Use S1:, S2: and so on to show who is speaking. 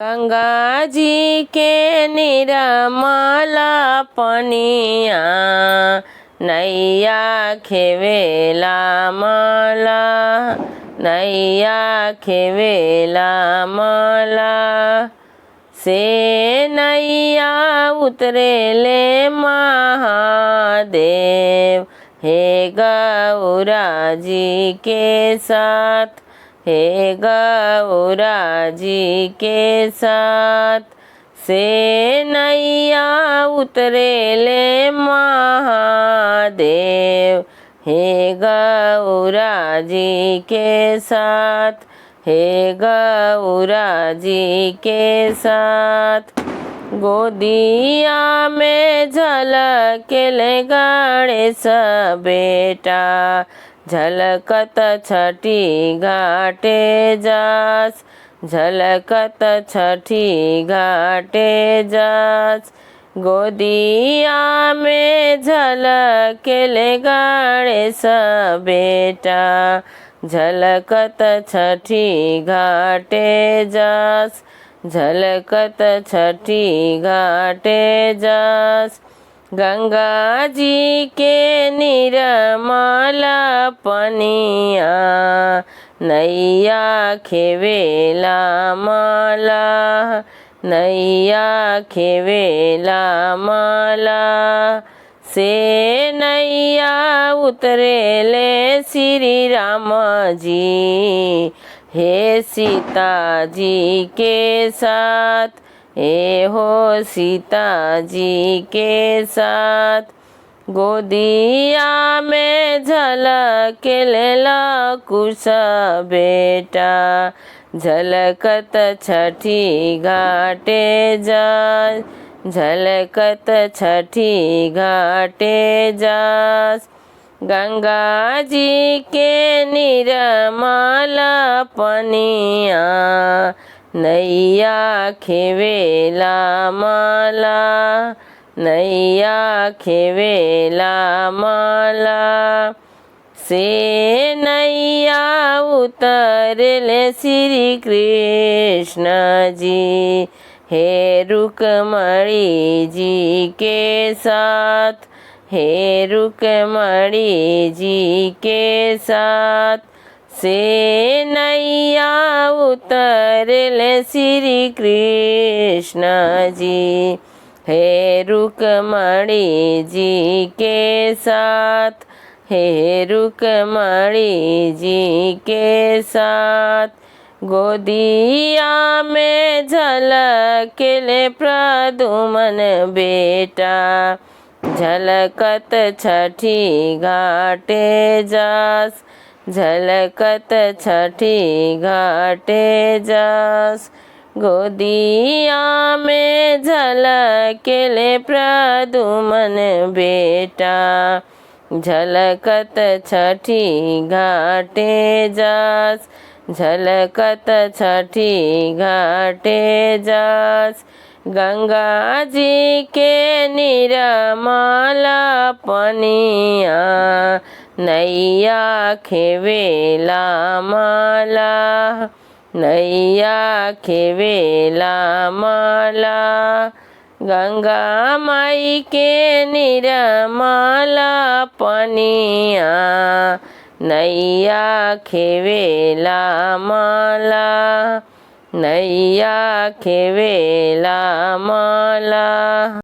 S1: गंगा जी के निर्मल पनिया नैया खेवेला मला, नैया खेवेला मला। से नैया उतरेले महादेव, हे गौरा जी के साथ, हे गौरा जी के साथ। से नैया उतरेले महादेव, हे गौरा जी के साथ, हे गौरा जी के साथ। गोदिया में झलकेले गणेश बेटा, झलकत छठी घाटे जास, झलकत छठी घाटे जास। गोदिया में झलकेले गणेश बेटा, झलकत छठी घाटे जास, झलकत छठी घाटे जास। गंगा जी के निर्मल पनिया नैया खेवेला मला, नैया खेवेला मला। से नैया उतरेले श्री राम जी, हे सीता जी के साथ, हे हो सीता जी के साथ। गोदिया में झलकेले कुश बेटा, झलकत छठी घाटे जास, झलकत छठी घाटे जास। गंगा जी के निर्मल पनिया नैया खेवेला मला, नैया खेवेला मला। से नैया उतरले श्री कृष्ण जी, हे रुक्मणी जी के साथ, हे रुक्मणी जी के साथ। से नैया उतरले श्री कृष्ण जी, हे रुक्मणी जी के साथ, हे रुक्मणी जी के साथ। गोदिया में झलकेले प्रद्युमन बेटा, झलकत छठी घाटे जास, झलकत छठी घाटे जास। गोदिया में झलकेले प्रद्युमन बेटा, झलकत छठी घाटे जास, झलकत छठी घाटे जास। गंगा जी के निर्मल पनिया नैया खेवेला मला, नैया खेवेला मला। गंगा माई के निर्मल पनिया नैया खेवेला मला, नैया खेवेला मला।